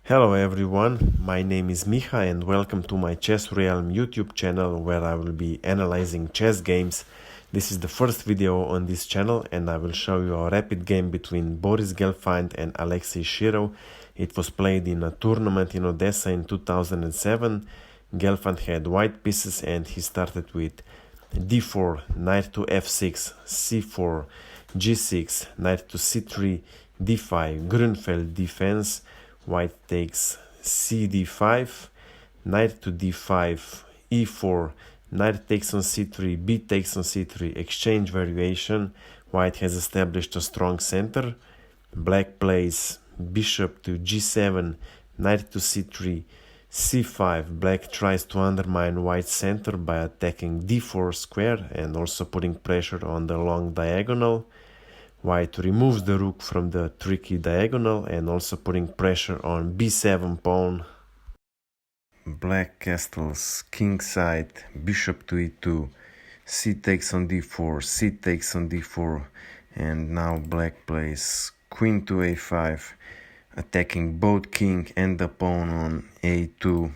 Hello everyone, my name is Miha and welcome to my Chess Realm YouTube channel where I will be analyzing chess games. This is the first video on this channel and I will show you a rapid game between Boris Gelfand and Alexei Shirov. It was played in a tournament in Odessa in 2007. Gelfand had white pieces and he started with d4, knight to f6, c4, g6, knight to c3, d5, Grünfeld defense. White takes cd5, knight to d5, e4, knight takes on c3, b takes on c3, exchange variation. White has established a strong center. Black plays bishop to g7, knight to c3, c5. Black tries to undermine white's center by attacking d4 square and also putting pressure on the long diagonal. White removes the rook from the tricky diagonal and also putting pressure on b7 pawn. Black castles king side, bishop to e2, c takes on d4, c takes on d4, and now black plays queen to a5, attacking both king and the pawn on a2.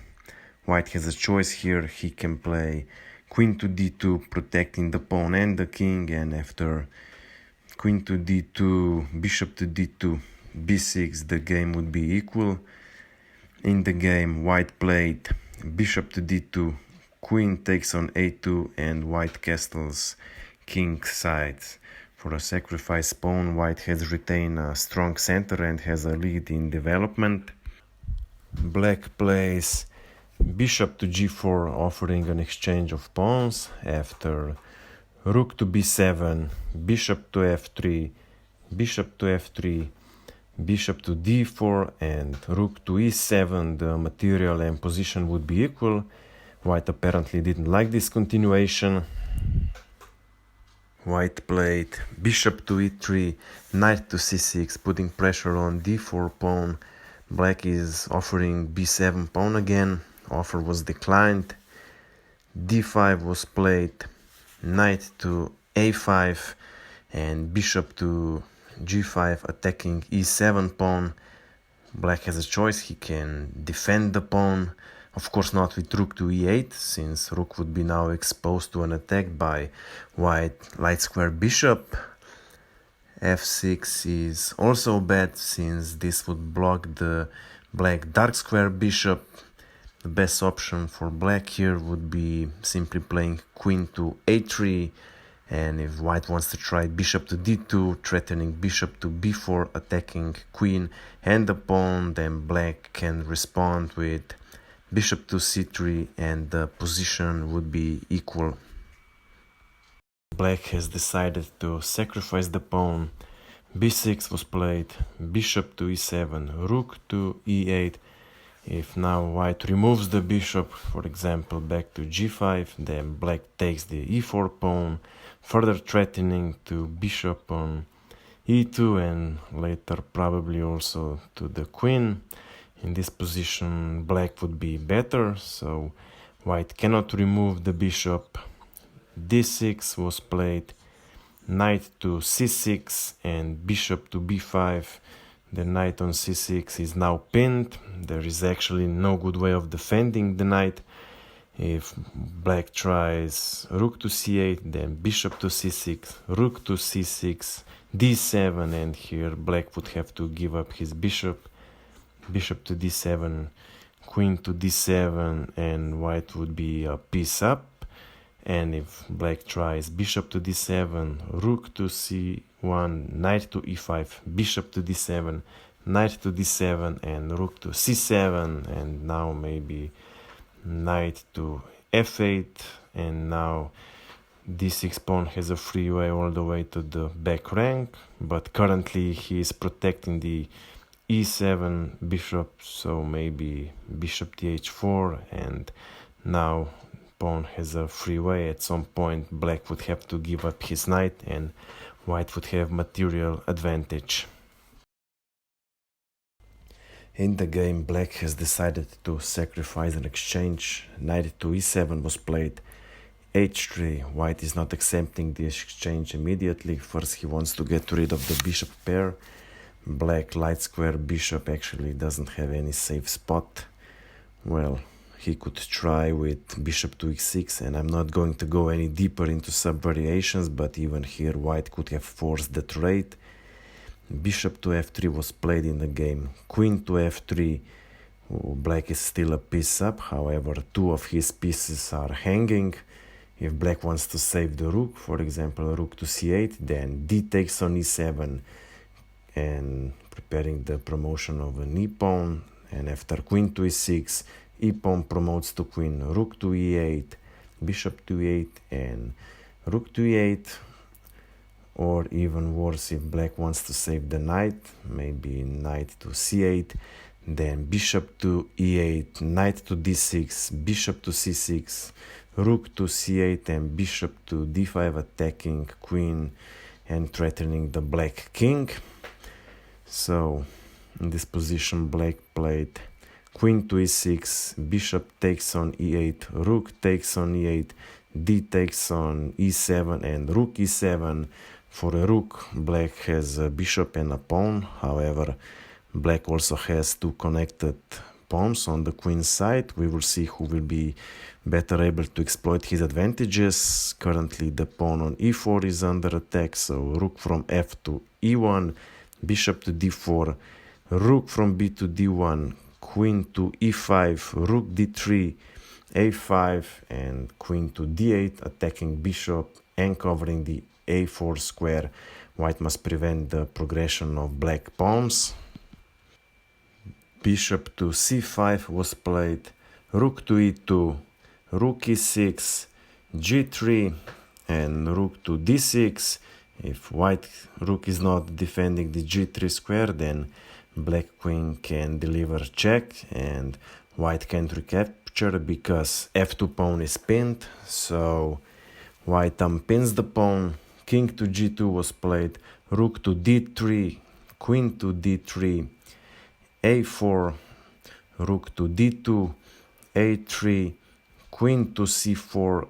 White has a choice here. He can play queen to d2, protecting the pawn and the king, and after queen to d2, bishop to d2, b6, the game would be equal. In the game, white played bishop to d2, queen takes on a2, and white castles king sides. For a sacrifice pawn, white has retained a strong center and has a lead in development. Black plays bishop to g4, offering an exchange of pawns. After rook to b7, bishop to f3, bishop to f3, bishop to d4, and rook to e7, the material and position would be equal. White apparently didn't like this continuation. White played bishop to e3, knight to c6, putting pressure on d4 pawn. Black is offering b7 pawn again. Offer was declined. d5 was played, knight to a5 and bishop to g5, attacking e7 pawn. Black has a choice. He can defend the pawn, of course not with rook to e8, since rook would be now exposed to an attack by white light square bishop. f6 is also bad, since this would block the black dark square bishop. The best option for black here would be simply playing queen to a3, and if white wants to try bishop to d2, threatening bishop to b4, attacking queen and the pawn, then black can respond with bishop to c3 and the position would be equal. Black has decided to sacrifice the pawn. b6 was played, bishop to e7, rook to e8. If now white removes the bishop, for example back to g5, then black takes the e4 pawn, further threatening to bishop on e2 and later probably also to the queen. In this position black would be better, so white cannot remove the bishop. d6 was played, knight to c6 and bishop to b5. The knight on c6 is now pinned. There is actually no good way of defending the knight. If black tries rook to c8, then bishop to c6, rook to c6, d7, and here black would have to give up his bishop. Bishop to d7, queen to d7, and white would be a piece up. And if black tries bishop to d7, rook to c1, knight to e5, bishop to d7, knight to d7, and rook to c7, and now maybe knight to f8, and now d6 pawn has a free way all the way to the back rank, but currently he is protecting the e7 bishop, so maybe bishop th4, and now pawn has a free way. At some point black would have to give up his knight and white would have material advantage. In the game, black has decided to sacrifice an exchange. Knight to e7 was played, h3. White is not accepting the exchange immediately. First he wants to get rid of the bishop pair. black light square bishop actually doesn't have any safe spot. Well, he could try with bishop to e6, and I'm not going to go any deeper into sub-variations, but even here white could have forced the trade. Bishop to f3 was played in the game. Queen to f3, black is still a piece up, however two of his pieces are hanging. If black wants to save the rook, for example rook to c8, then d takes on e7 and preparing the promotion of an e-pawn, and after queen to e6, e-pawn promotes to queen, rook to e8, bishop to e8 and rook to e8, or even worse if black wants to save the knight, maybe knight to c8, then bishop to e8, knight to d6, bishop to c6, rook to c8 and bishop to d5, attacking queen and threatening the black king. So in this position black played queen to e6, bishop takes on e8, rook takes on e8, d takes on e7 and rook e7. For a rook, black has a bishop and a pawn, however black also has two connected pawns on the queen side. We will see who will be better able to exploit his advantages. Currently the pawn on e4 is under attack, so rook from f to e1, bishop to d4, rook from b to d1, queen to e5, rook d3, a5 and queen to d8, attacking bishop and covering the a4 square. White must prevent the progression of black pawns. Bishop to c5 was played, rook to e2, rook e6, g3 and rook to d6. If white rook is not defending the g3 square, then black queen can deliver check and white can't recapture because f2 pawn is pinned, so white unpins the pawn. King to g2 was played, rook to d3, queen to d3, a4, rook to d2, a3, queen to c4,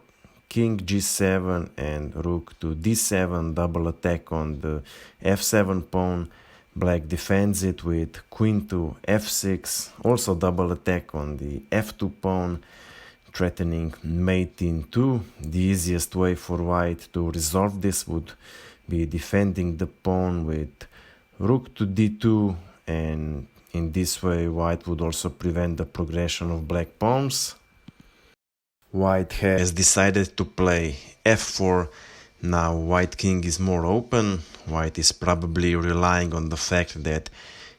king g7 and rook to d7, double attack on the f7 pawn. Black defends it with queen to f6, also double attack on the f2 pawn, threatening mate in 2. The easiest way for white to resolve this would be defending the pawn with rook to d2, and in this way white would also prevent the progression of black pawns. White has decided to play f4. Now white king is more open. White is probably relying on the fact that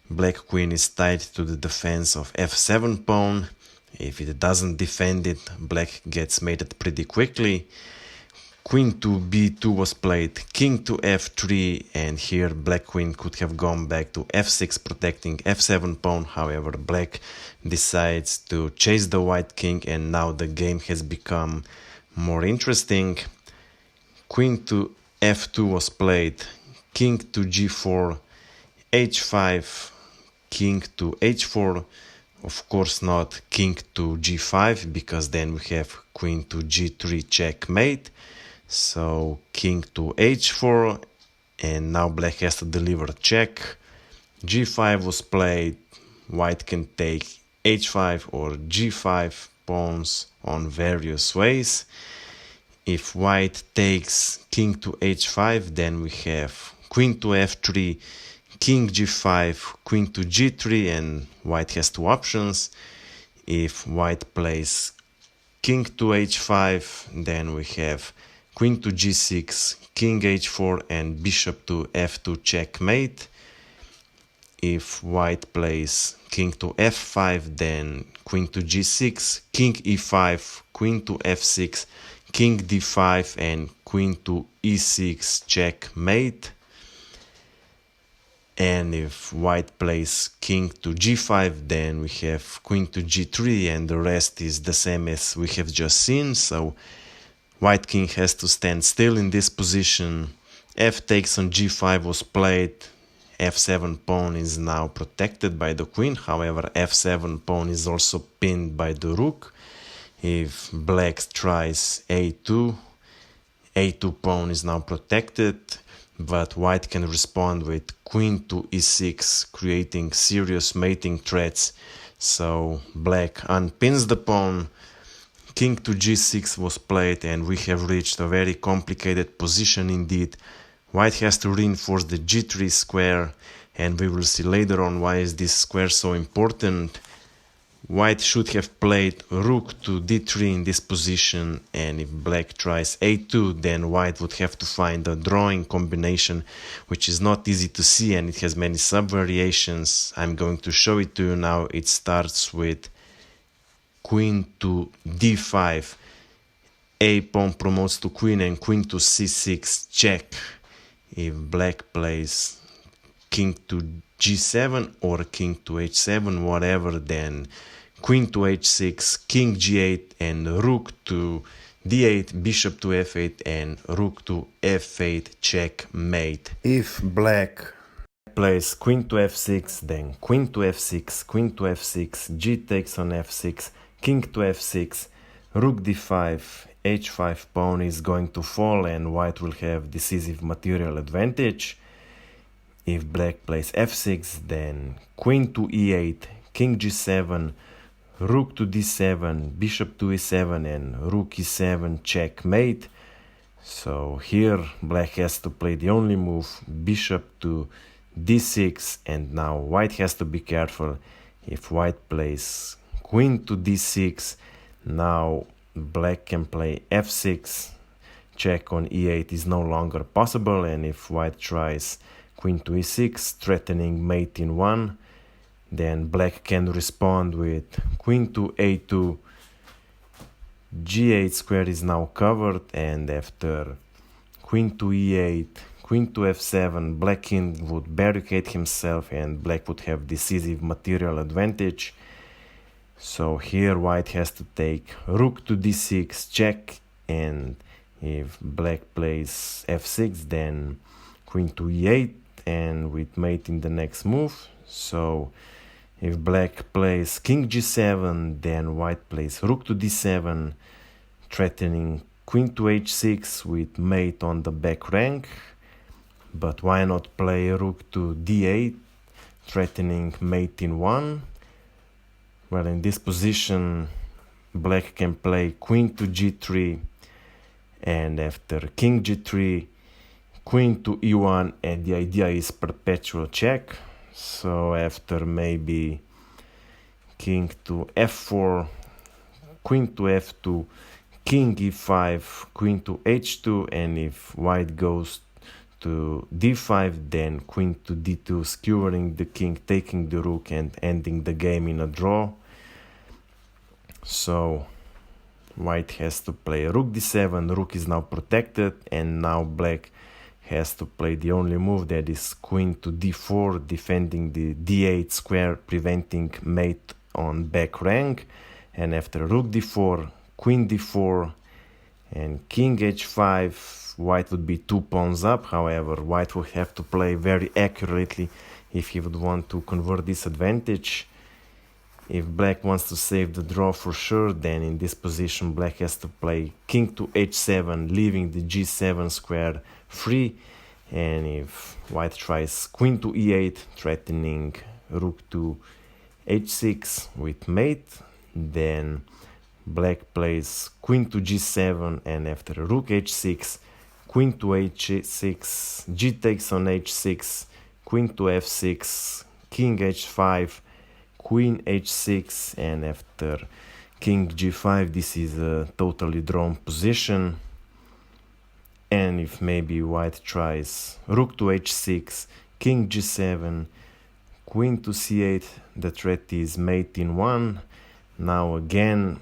black queen is tied to the defense of f7 pawn. If it doesn't defend it, black gets mated pretty quickly. Queen to b2 was played, king to f3, and here black queen could have gone back to f6 protecting f7 pawn. However, black decides to chase the white king, and now the game has become more interesting. Queen to f2 was played, king to g4, h5, king to h4. Of course not king to g5, because then we have queen to g3 checkmate. So king to h4, and now black has to deliver check. g5 was played, white can take h5 or g5 pawns on various ways. If white takes king to h5, then we have queen to f3, king g5, queen to g3, and white has two options. If white plays king to h5, then we have queen to g6, king h4, and bishop to f2 checkmate. If white plays king to f5, then queen to g6, king e5, queen to f6, king d5, and queen to e6 checkmate. And if white plays king to g5, then we have queen to g3, and the rest is the same as we have just seen. So white king has to stand still in this position. F takes on g5 was played. f7 pawn is now protected by the queen. However, f7 pawn is also pinned by the rook. If black tries a2, a2 pawn is now protected. but white can respond with queen to e6, creating serious mating threats. So black unpins the pawn, king to g6 was played, and we have reached a very complicated position indeed. White has to reinforce the g3 square, and we will see later on why is this square so important. White should have played rook to d3 in this position, and if black tries a2, then white would have to find a drawing combination, which is not easy to see, and it has many sub-variations. I'm going to show it to you now. It starts with queen to d5, a pawn promotes to queen, and queen to c6 check. If black plays king to g7 or king to h7, whatever, then queen to h6, king g8, and rook to d8, bishop to f8, and rook to f8 checkmate. If black plays queen to f6, then queen to f6, queen to f6, g takes on f6, king to f6, rook d5, h5 pawn is going to fall, and white will have decisive material advantage. If black plays f6, then queen to e8, king g7, rook to d7, bishop to e7, and rook e7 checkmate. So here black has to play the only move, bishop to d6, and now white has to be careful. If white plays queen to d6, now black can play f6, check on e8 is no longer possible, and if white tries queen to e6, threatening mate in 1, then black can respond with queen to a2, g8 square is now covered, and after queen to e8, queen to f7, black king would barricade himself, and black would have decisive material advantage. So here white has to take rook to d6 check, and if black plays f6, then queen to e8, and with mate in the next move. So if black plays king g7, then white plays rook to d7, threatening queen to h6 with mate on the back rank. But why not play rook to d8, threatening mate in 1? Well, in this position, black can play queen to g3, and after king g3, queen to e1, and the idea is perpetual check. So after maybe king to f4, queen to f2, king e5, queen to h2, and if white goes to d5, then queen to d2, skewering the king, taking the rook, and ending the game in a draw. So white has to play rook d7, rook is now protected, and now black has to play the only move, that is queen to d4, defending the d8 square, preventing mate on back rank. And after rook d4, queen d4, and king h5, white would be 2 pawns up. However, white would have to play very accurately if he would want to convert this advantage. If black wants to save the draw for sure, then in this position black has to play king to h7, leaving the g7 square free. And if white tries queen to e8, threatening rook to h6 with mate, then black plays queen to g7, and after rook h6, queen to h6, g takes on h6, queen to f6, king h5, queen h6, and after king g5, this is a totally drawn position. And if maybe white tries rook to h6, king g7, queen to c8, the threat is mate in 1. Now again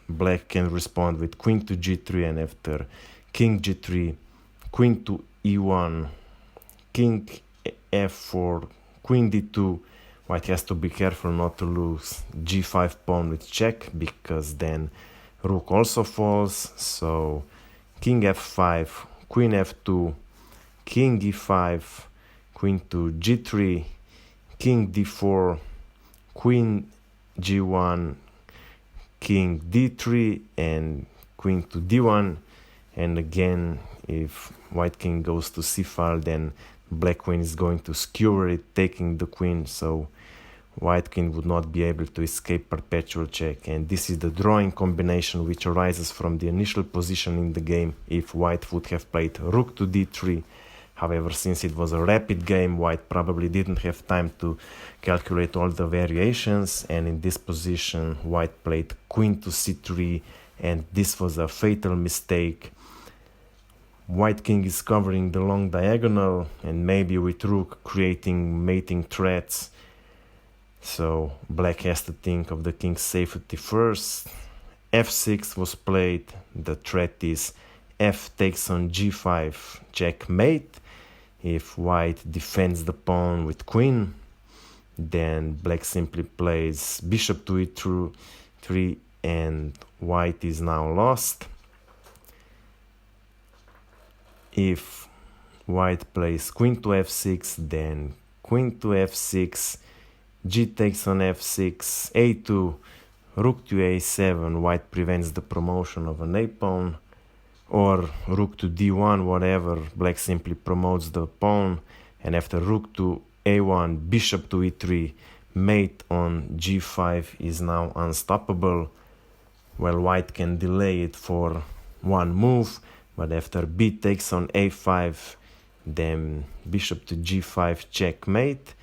black can respond with queen to g3, and after king g3, queen to e1, king f4, queen d2, white has to be careful not to lose g5 pawn with check, because then rook also falls. So king f5, queen f2, king e5, queen to g3, king d4, queen g1, king d3, and queen to d1. And again, If white king goes to c file, then black queen is going to skewer it, taking the queen, so white king would not be able to escape perpetual check. And this is the drawing combination which arises from the initial position in the game if white would have played rook to d3. However, since it was a rapid game, white probably didn't have time to calculate all the variations, and in this position white played queen to c3, and this was a fatal mistake. White king is covering the long diagonal, and maybe with rook creating mating threats, so black has to think of the king's safety first. f6 was played. The threat is f takes on g5, checkmate. If white defends the pawn with queen, then black simply plays bishop to e3, and white is now lost. If white plays queen to f6, then queen to f6, g takes on f6, a2, rook to a7, white prevents the promotion of an a pawn, or rook to d1, whatever, black simply promotes the pawn, and after rook to a1, bishop to e3, mate on g5 is now unstoppable. Well, white can delay it for one move, but after b takes on a5, then bishop to g5, checkmate,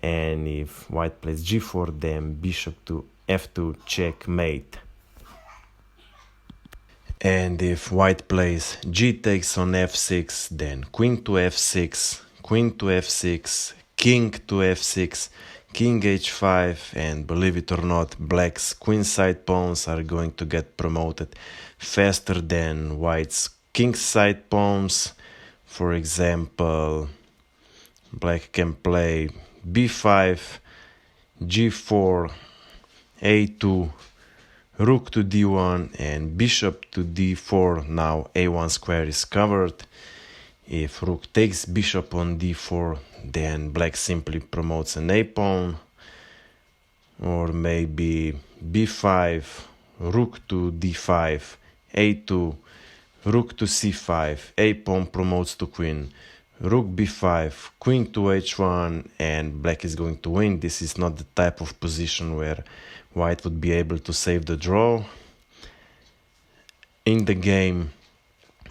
and if white plays g4, then bishop to f2, checkmate. And if white plays g takes on f6, then queen to f6, queen to f6, king to f6, king h5, and believe it or not, black's queenside pawns are going to get promoted faster than white's kingside pawns. For example, black can play b5, g4, a2, rook to d1, and bishop to d4. Now a1 square is covered. If rook takes bishop on d4, then black simply promotes an a pawn, or maybe b5, rook to d5, a2, rook to c5, a pawn promotes to queen, rook b5, queen to h1, and black is going to win. This is not the type of position where white would be able to save the draw. In the game,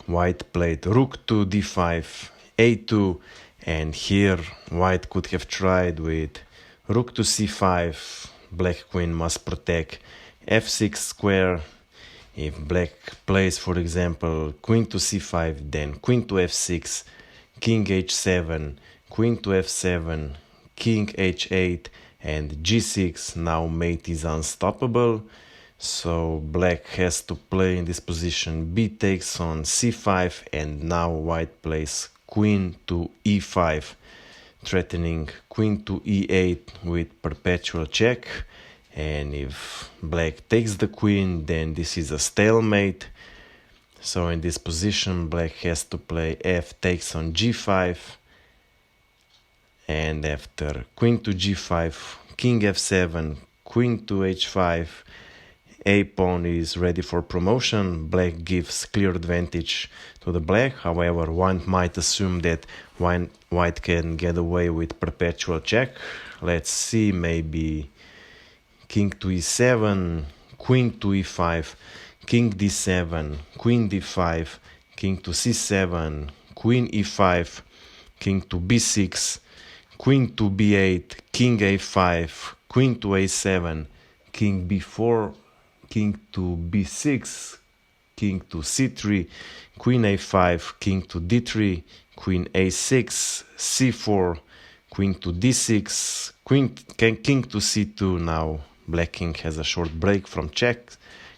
white played rook to d5, a2, and here white could have tried with rook to c5. Black queen must protect f6 square. If black plays, for example, queen to c5, then queen to f6, king h7, queen to f7, king h8, and g6. Now mate is unstoppable, so black has to play in this position b takes on c5, and now white plays queen to e5, threatening queen to e8 with perpetual check. And if black takes the queen, then this is a stalemate. So in this position, black has to play f takes on g5, and after queen to g5, king f7, queen to h5, a pawn is ready for promotion. Black gives clear advantage to the black. However, one might assume that white can get away with perpetual check. Let's see, maybe king to e7, queen to e5, king d7, queen d5, king to c7, queen e5, king to b6, queen to b8, king a5, queen to a7, king b4, king to b6, king to c3, queen a5, king to d3, queen a6, c4, queen to d6, king to c2. Now black king has a short break from check.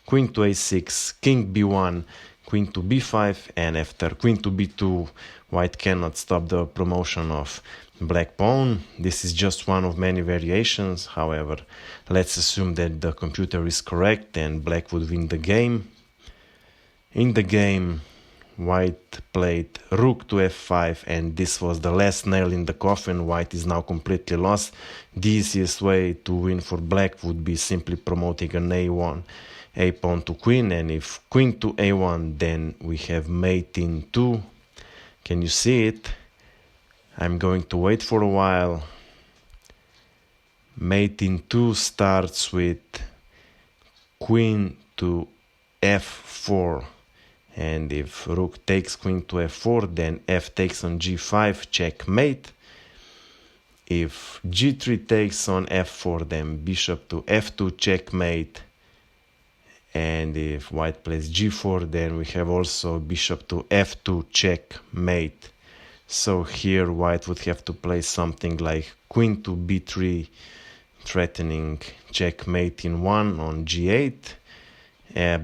Queen to a6, king b1, queen to b5, and after queen to b2, white cannot stop the promotion of black pawn. This is just one of many variations. However, let's assume that the computer is correct and black would win the game. In the game, white played rook to f5, and this was the last nail in the coffin. White is now completely lost. The easiest way to win for black would be simply promoting an a1 a pawn to queen, and if queen to a1, then we have mate in 2. Can you see it? I'm going to wait for a while. Mate in 2 starts with queen to f4, and if rook takes queen to f4, then f takes on g5, checkmate. If g3 takes on f4, then bishop to f2, checkmate. And if white plays g4, then we have also bishop to f2, checkmate. So here white would have to play something like queen to b3, threatening checkmate in 1 on g8.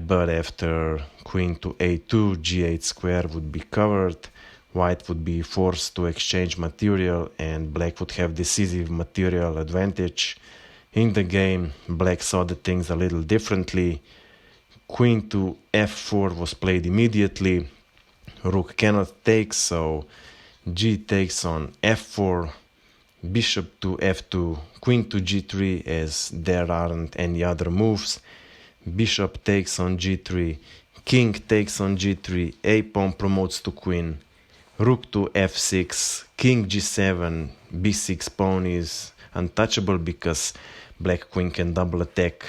But after queen to a2, g8 square would be covered. White would be forced to exchange material, and black would have decisive material advantage. In the game, black saw the things a little differently. Queen to f4 was played immediately. Rook cannot take, so g takes on f4, bishop to f2, queen to g3, as there aren't any other moves. Bishop takes on g3, king takes on g3, a pawn promotes to queen. Rook to f6, king g7, b6 pawn is untouchable because black queen can double attack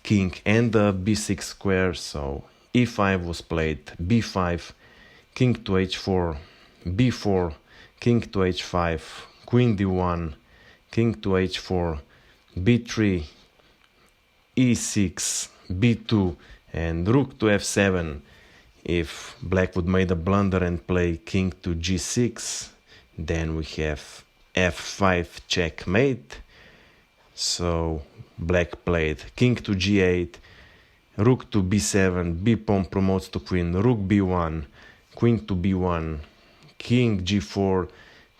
king and the b6 square, so e5 was played, b5, king to h4, b4, king to h5, queen d1, king to h4, b3, e6, b2, and rook to f7. If black would make a blunder and play king to g6, then we have f5 checkmate. So black played king to g8, rook to b7, b pawn promotes to queen, rook b1, queen to b1, king g4,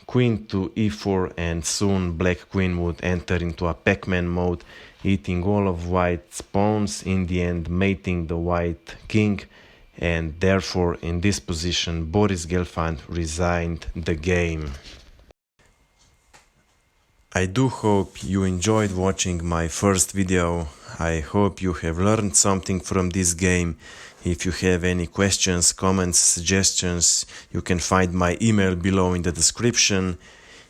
queen to e4, and soon black queen would enter into a Pac-Man mode, eating all of white's pawns, in the end mating the white king, and therefore in this position Boris Gelfand resigned the game. I do hope you enjoyed watching my first video. I hope you have learned something from this game. If you have any questions, comments, suggestions, you can find my email below in the description.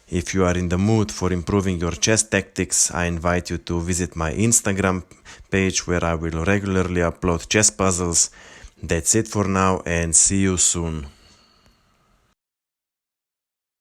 If you are in the mood for improving your chess tactics, I invite you to visit my Instagram page, where I will regularly upload chess puzzles. That's it for now, and see you soon.